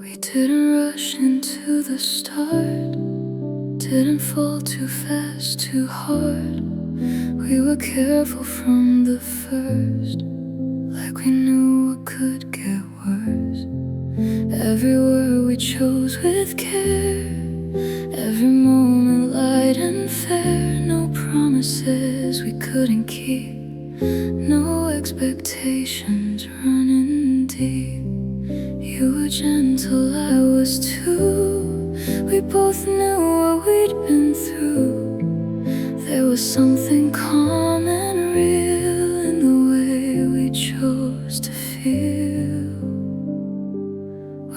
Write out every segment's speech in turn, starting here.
We didn't rush into the start, didn't fall too fast, too hard. We were careful from the first, like we knew what could get worse. Every word we chose with care, every moment light and fair. No promises we couldn't keep, no expectations running deep. You were gentle, I was too. We both knew what we'd been through. There was something calm and real in the way we chose to feel.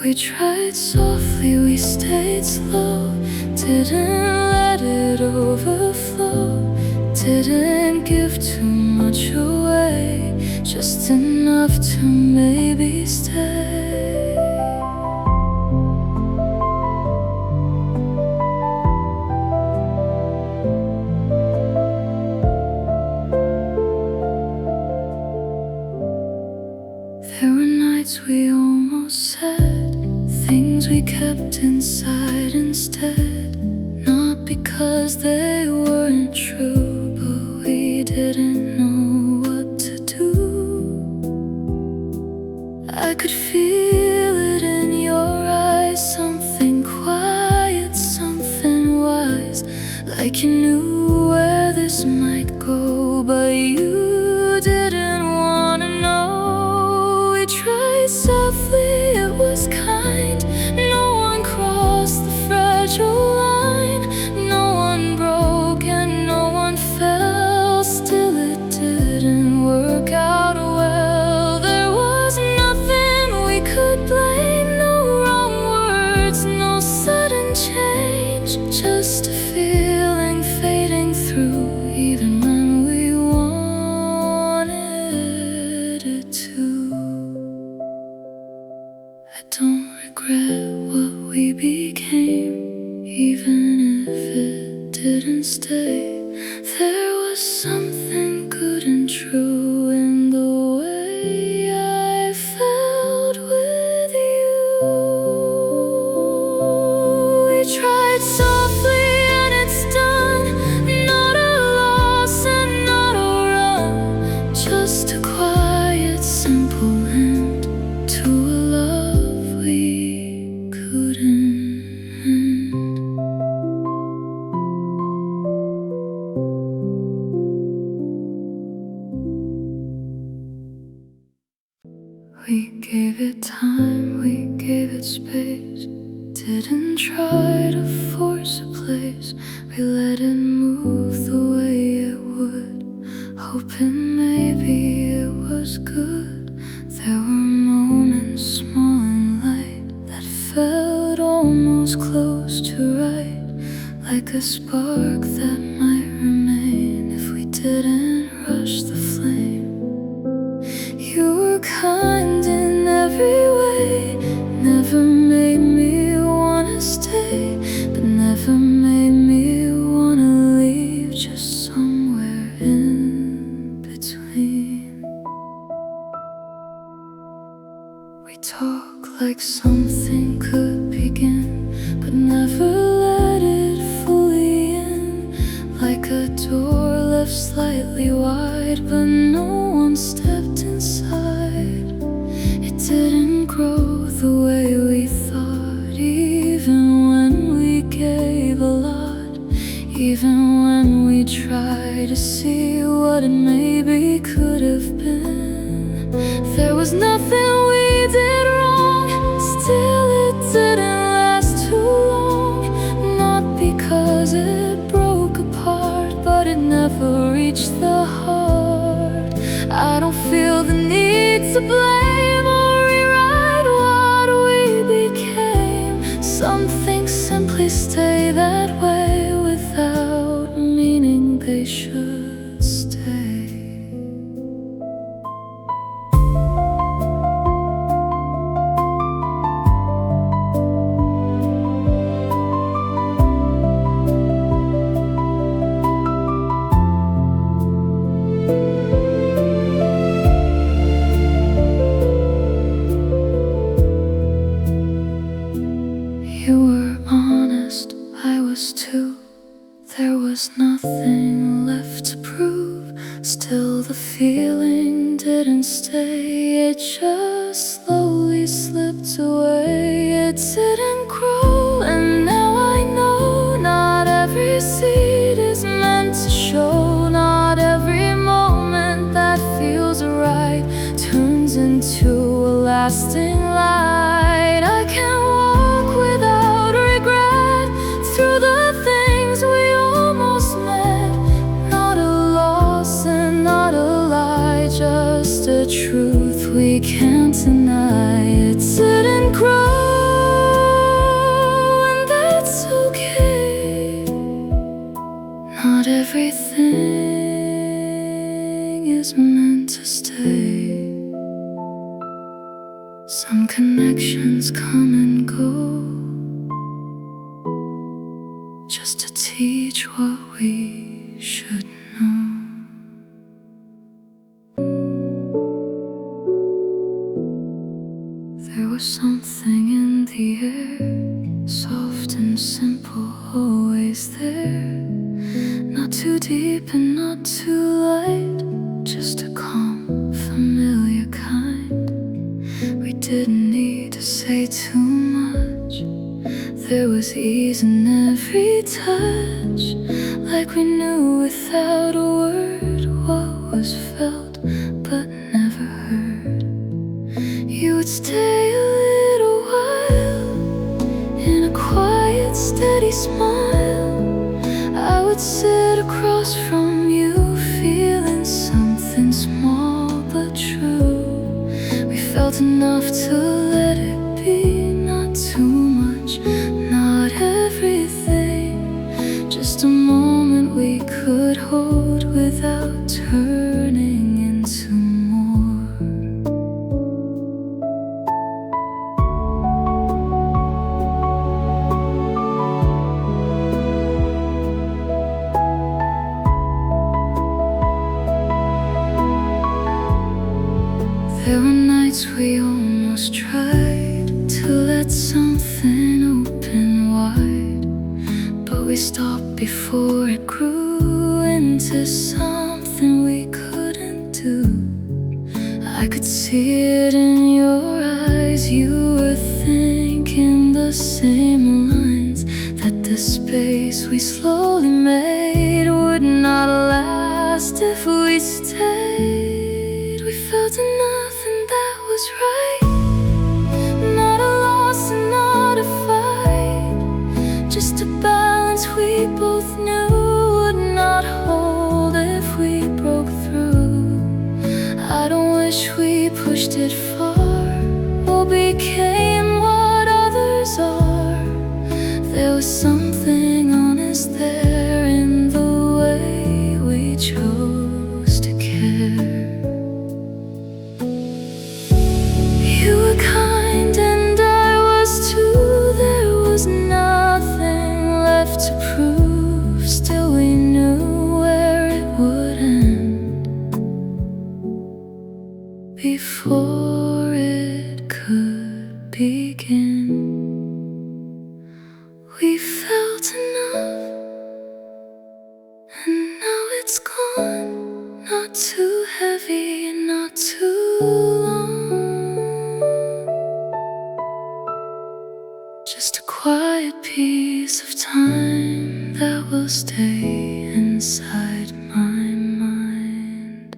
We tried softly, we stayed slow, didn't let it overflow, didn't give too much away, just enough to maybe stay. There were nights we almost said things we kept inside instead, not because they weren't true, but we didn't know what to do. I could feel it in your eyes, something quiet, something wise, like you knew where this might go, but you didn't want to know. We tried softly, it was kind, no one crossed the fragile line, no one broke and no one fell. Still it didn't work out well. There was nothing we could blame, no wrong words, no sudden change, just a feeling fading through, even when we wanted it to. I don't regret what we became, even if it didn't stay. There was something good and true in the way I felt with you. We tried softly and it's done, not a loss and not a run, just a quiet, simple end to a love we couldn't end. We gave it time, we gave it space, didn't try to force a place. We let it move the way it would, hoping maybe it was good. There were moments small and light that felt almost close to right, like a spark that might remain if we didn't rush the flame. You were kind in every way, never made me wanna stay, but never made me wanna leave, just somewhere in between. We talk like something could begin, but never let it fully in, like a door left slightly wide, but no one stepped inside. It didn't grow the way we thought, even when we gave a lot, even when we tried to see what it maybe could have been. There was nothing we did wrong, still it didn't last too long, not because it broke apart, but it never reached the heart. stay, it just slowly slipped away. It didn't grow, and now I know not every seed is meant to show. Not every moment that feels right turns into a lasting light. I can't walk without regret through the things we almost met. Not a loss and not a lie, just a truth we can't deny. It didn't grow, and that's okay. Not everything is meant to stay. Some connections come and go, just to teach what we should know. There was something in the air, soft and simple, always there. Not too deep and not too light, just a calm, familiar kind. We didn't need to say too much. There was ease in every touch, like we knew without a word what was felt but never heard. You would stay a little while in a quiet, steady smile. I would sit across from you, feeling something small but true. We felt enough to let it be, not too much, not everything. Just a moment we could hold without turning into more. There were nights we almost tried to let something open wide, but we stopped before it grew into something we couldn't do. I could see it in your eyes, you were thinking the same lines, that the space we slowly made would not last if we stayed. We felt enough, and that was right. Not a loss and not a fight, just a balance we both knew would not hold if we broke through. I don't wish we pushed it far or became what others are. There was something honest there in the way we chose to care. You were kind and I was too. There was nothing left to prove. Still we knew where it would end before it could begin. We felt enough, and now it's gone. Not too heavy and not too long, just a quiet piece of time that will stay inside my mind.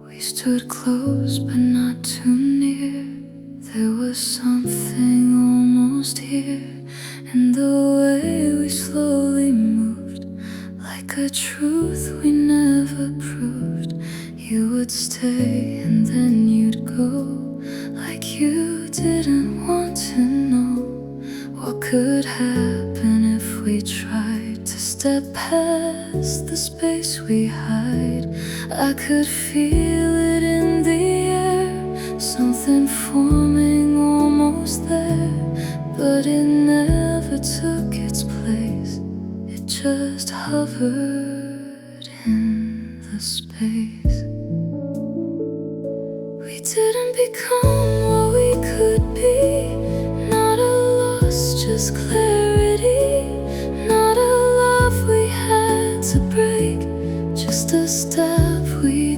We stood close but not too near. There was something almost here in the way we slowly moved, like a truth we never proved. You would stay and then you'd go, like you didn't want to know what could happen if we tried to step past the space we hide. I could feel it in the air, something forming almost there, but it never took its place. It just hovered in the space. We didn't become what we could be. Not a loss, just clarity. Not a love we had to break, just a step we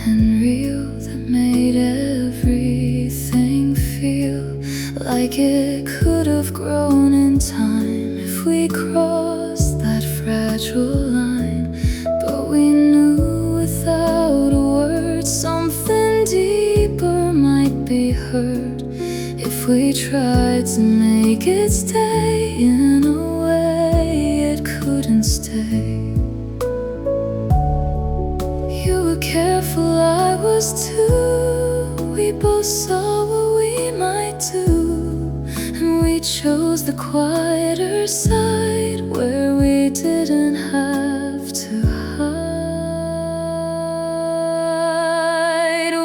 and real that made everything feel like it could have grown in time if we crossed that fragile line. But we knew without a word something deeper might be heard if we tried to make it stay in a way it couldn't stay. You were careful, I was too. We both saw what we might do, and we chose the quieter side where we didn't have to hide.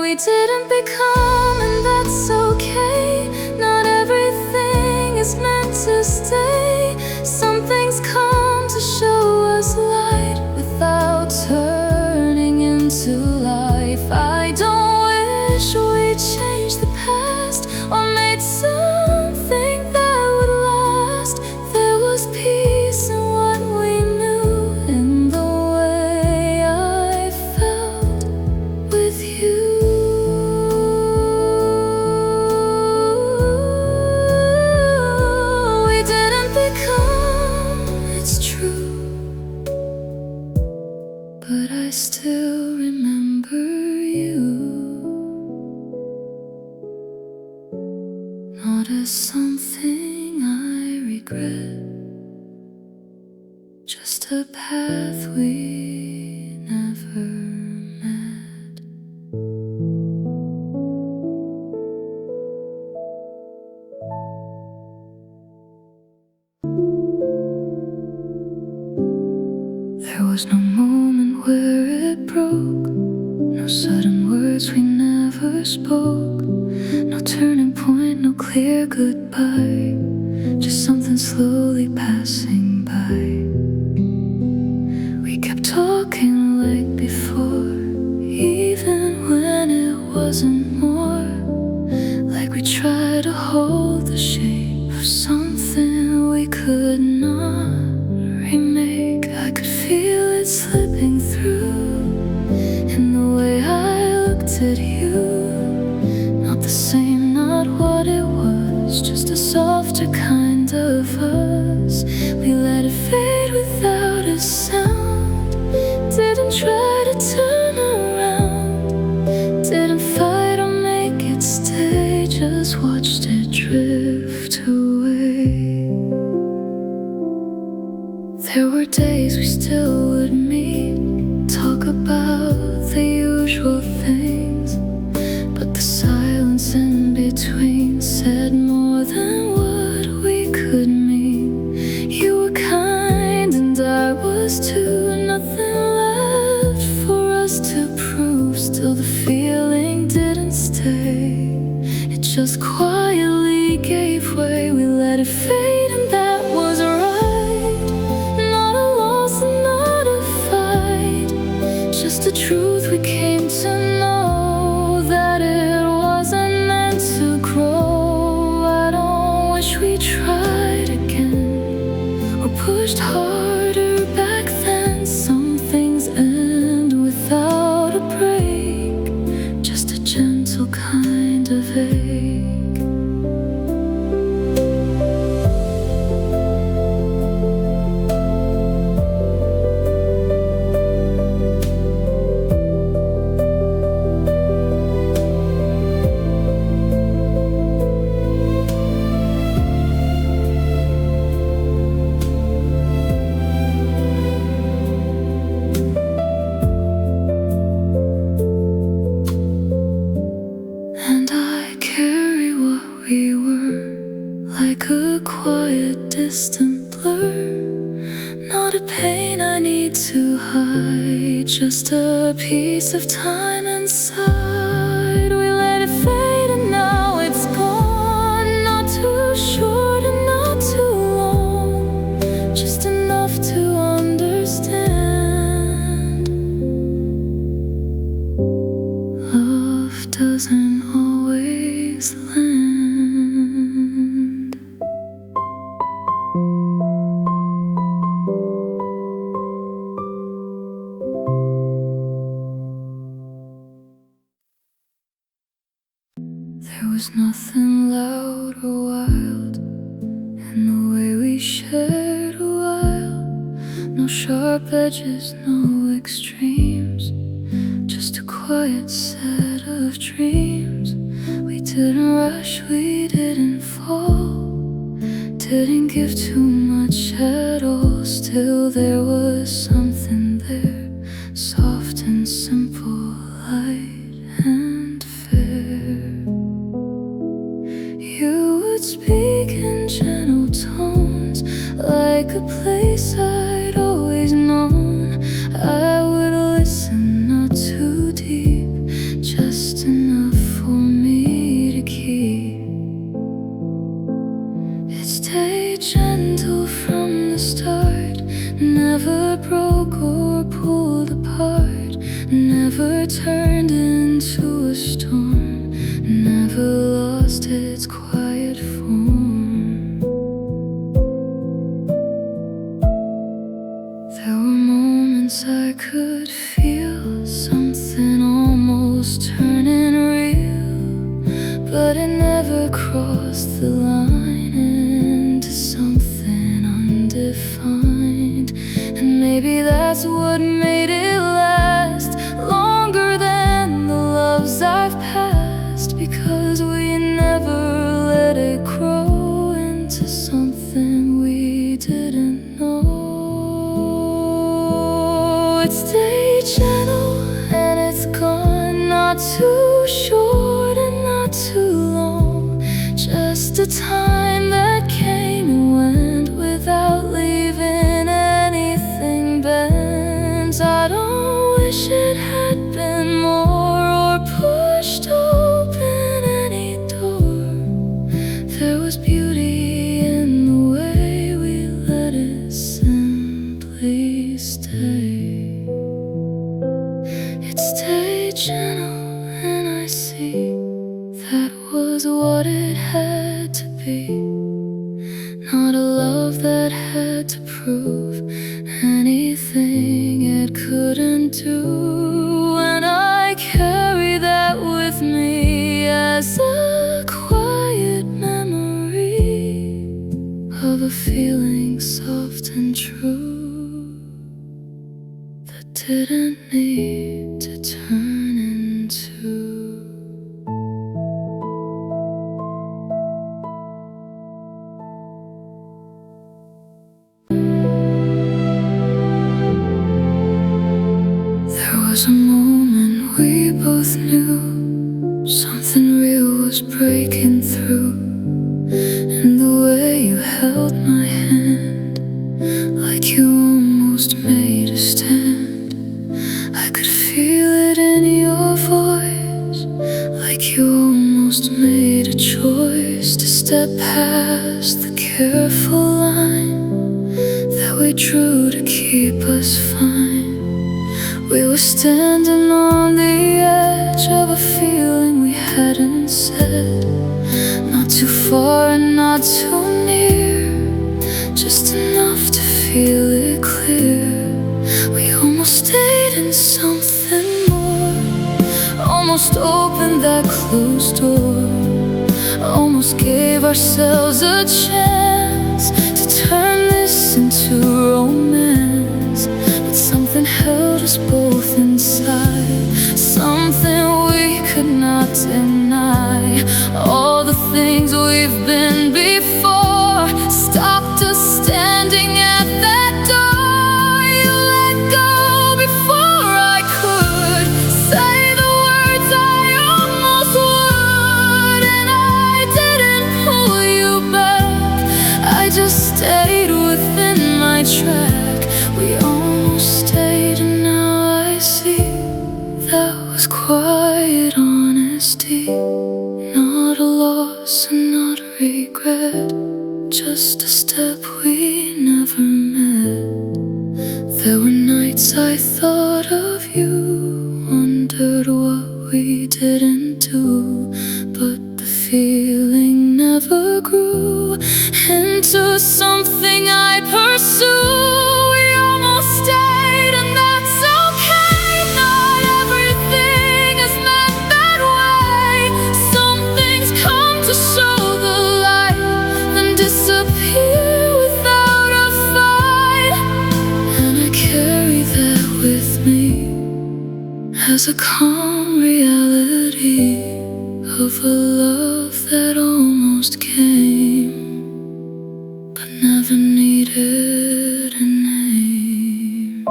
We didn't become, and that's okay. Not everything is meant to stay. Some things come to show us light without turning into life. I don't wish we changed the past or made something that would last. There was peace in what we knew, in the way I felt with you. We didn't become, it's true, but I still remember you. Not as something I regret, just a path we never met. There was no moment where it broke, no sudden words we never spoke, no turning point, no clear goodbye, just something slowly passing by. We kept talking like before, even when it wasn't more, like we tried to hold the shape of something we could not remake. I could feel it slipping through in the way I looked at you. Not the same, not what it was, just a softer kind of us. We let it fade without a sound, didn't try to turn around, didn't fight or make it stay, just watched it drift away. There were days we still would meet, talk about the usual things, but the silence in between said more than what we could mean. You were kind and I was too, nothing left for us to prove. Still the feeling didn't stay, it just quietly gave way. We let it fade and that was right, not a loss and not a fight, just the truth we came to know, that it wasn't meant to grow. I don't wish we tried again or pushed harder back then. Some things end without a break, just a gentle kind of ache. And I carry what we were, like a quiet distant blur. Not a pain I need to hide, just a piece of time inside. We let it fade and now it's gone, not too short and not too long, just enough to understand. Love doesn't always land. There was nothing loud or wild in the way we shared a while. No sharp edges, no extremes, just a quiet set of dreams. We didn't rush, we didn't fall, didn't give too much at all. Still there was something there, soft and simple, light and fair. You would speak in gentle tones, like a place I'd always known. I would listen, not too deep, just enough for me to keep. It stayed gentle from the start, never broke or pulled apart, never turned into a storm, never lost its quiet form. There were moments I could feel something almost turning real, but it never crossed the line into something undefined. And maybe that's what made it last longer than the loves I've passed, because we never let it grow into something we didn't know. It stayed gentle and it's gone, not too short and not too long, just a time that came and went without leaving anything bent. I don't wish it had been more or pushed open any door. There was beauty in the way we let it simply stay. It stayed gentle and I see that was what it had to be. Not a love that had to prove anything it couldn't do. And I carry that with me as a quiet memory of a feeling soft and true that didn't need to turn into. There was a moment we both knew something real was breaking through, and the way you held my hand, like you almost made a stand. I could feel it in your voice, like you almost made a choice to step past the careful line that we drew to keep us fine. We were standing on the edge of a feeling we hadn't said, not too far and not too near, just enough to feel it clear. We almost stayed in something more, almost opened that closed door, almost gave ourselves a chance to turn this into romance. But something held us both inside, something we could not deny. All the things we've been before stopped us standing at that door. You let go before I could say the words I almost would, and I didn't pull you back, I just stayed within my track. We almost stayed and now I see that was quiet honesty, not a loss and not a regret, just a step we never met. There were nights I thought of you, wondered what we didn't do, but the feeling never grew into something I'd pursue. We almost stayed and that's okay, not everything is meant that way. Some things was a calm reality of a love that almost came, but never needed a name.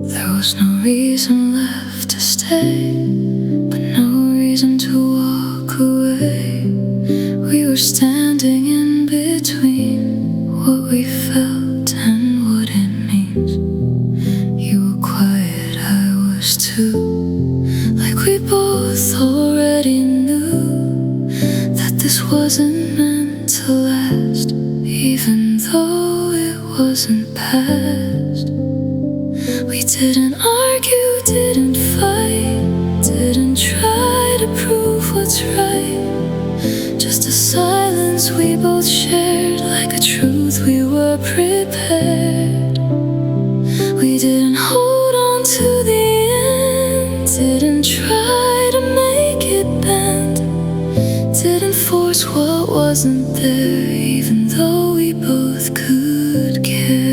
There was no reason left to stay, but no reason to walk away. We were standing in between what we felt and what it means. You were quiet, I was too. Like we both already knew that this wasn't meant to last, even though it wasn't past. We didn't argue, didn't fight, didn't try to prove what's right. Just a silence we both shared, like a truth we were prepared. We didn't hold on to the end, didn't try to make it bend, didn't force what wasn't there, even though we both could care.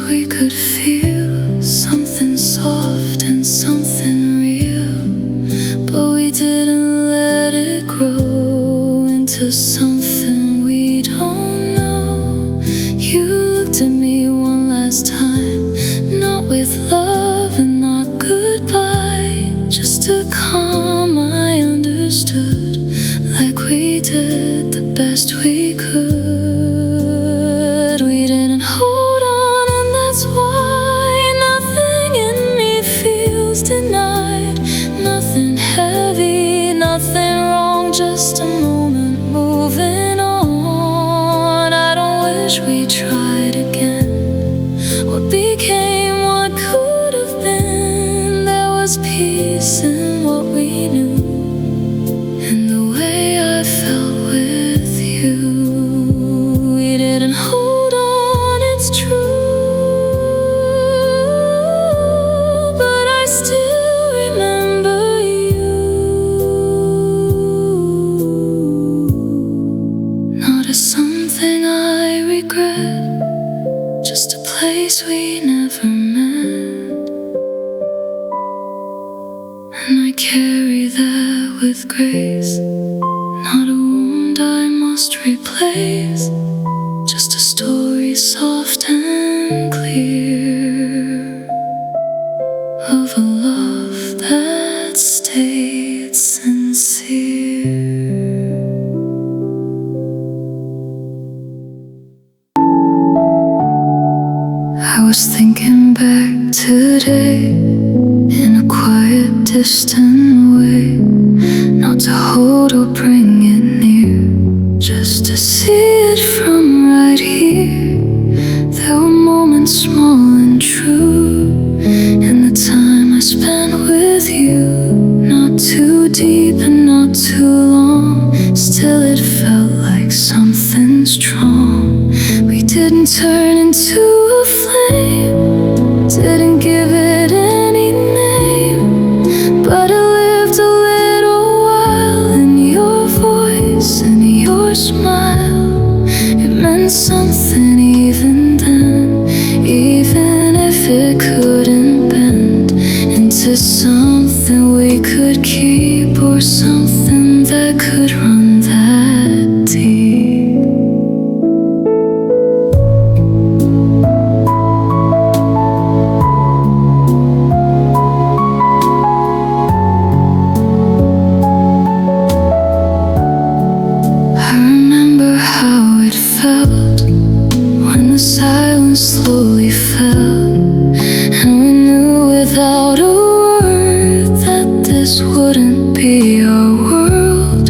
We could feel something soft and something real, but we didn't let it grow into something we don't know. You looked at me one last time, not with love and not goodbye, just a calm I understood, like we did the best we could. We didn't hold on, and that's why nothing in me feels denied. Nothing heavy, nothing wrong, just a moment moving on. I don't wish we tried again. What became, what could have been. There was peace in what we knew, in the way I felt with you. We didn't hold on, it's true, but I still remember you. Not as something I regret, just a place we never met, and I carry that with grace. Not a wound I must replace, just a story soft and clear of a love that stayed sincere. I was thinking back today in a quiet, distant way, not to hold or bring it near, just to see it from right here. There were moments small and true in the time I spent with you, not too deep and not too long, still it felt like something strong. We didn't turn into a flame, didn't give it any name, but it lived a little while in your voice and your smile. It meant something even then, even if it couldn't bend into something we could keep, or something that could run that deep. When the silence slowly fell, and we knew without a word that this wouldn't be our world.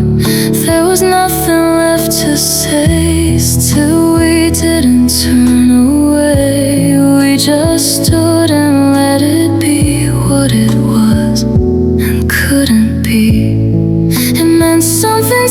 There was nothing left to say, still we didn't turn away. We just stood and let it be what it was and couldn't be. It meant something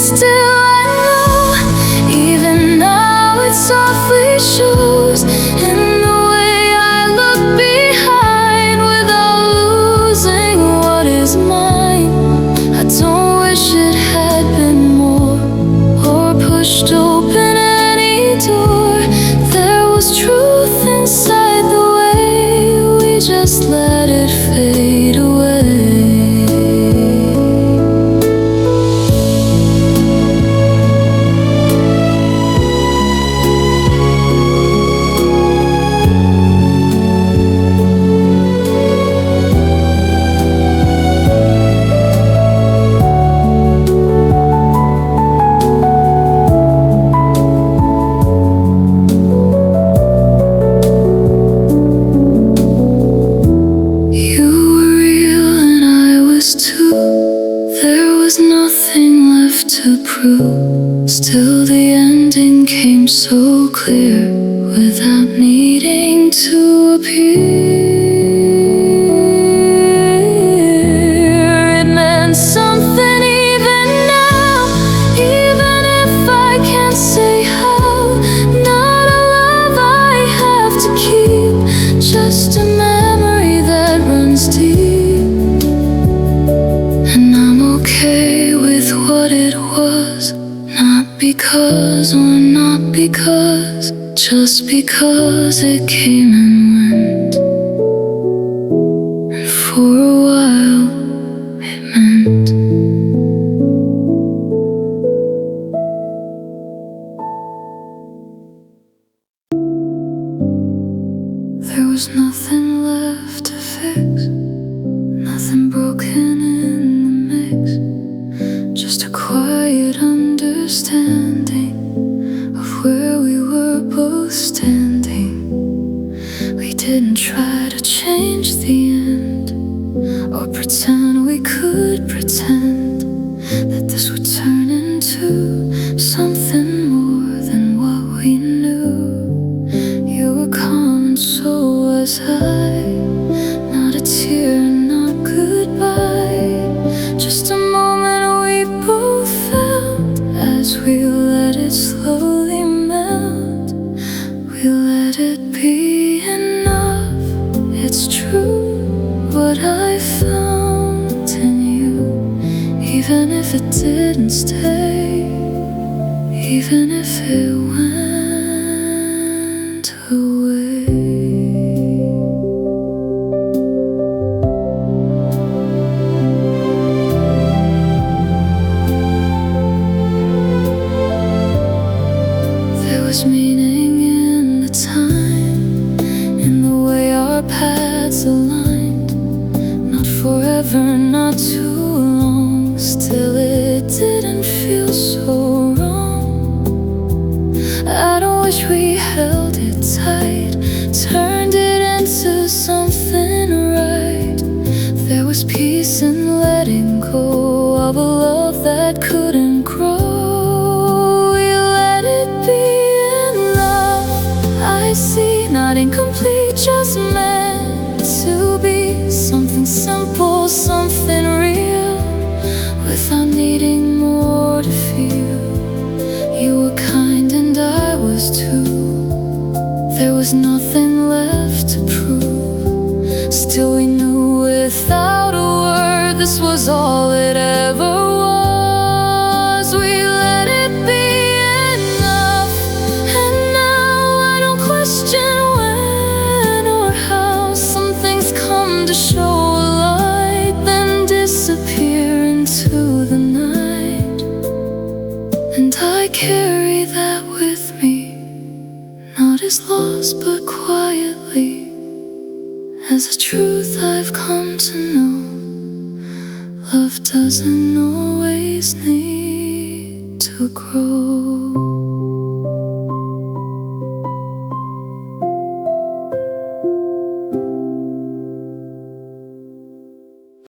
Still the ending came so clear without needing to appear. It meant something even now, even if I can't say how. Not a love I have to keep, just a memory that runs deep. And I'm okay with what it was, not because or not because, just because it came and went. And for a while it meant there was nothing left to fix, nothing broken in the mix, just a quiet understanding of where we were both standing. We didn't try to change the end or pretend we could pretend that this would turn into something more than what we knew. You were calm and so was I. Not a tear, not goodbye, just a moment we both felt as we let it slowly melt. We let it be enough. It's true what I found in you, even if it didn't stay, even if it went away. There was meaning in the time, in the way our paths aligned. Not forever, not too long, still it didn't feel so wrong. I don't wish we held it tight, turned it into something right. There was peace in letting go of a love that couldn't grow. We let it be enough. I see, not incomplete, just meant to be something simple, something real, without needing more to feel. You were kind and I was too. There was nothing left to prove. Still we knew without a word this was all it ever was. We let it be enough. And now I don't question when or how. Some things come to show a light, then disappear into the night. And I carry that with me, not as lost but quietly, as a truth I've come to know. Love doesn't always need to grow.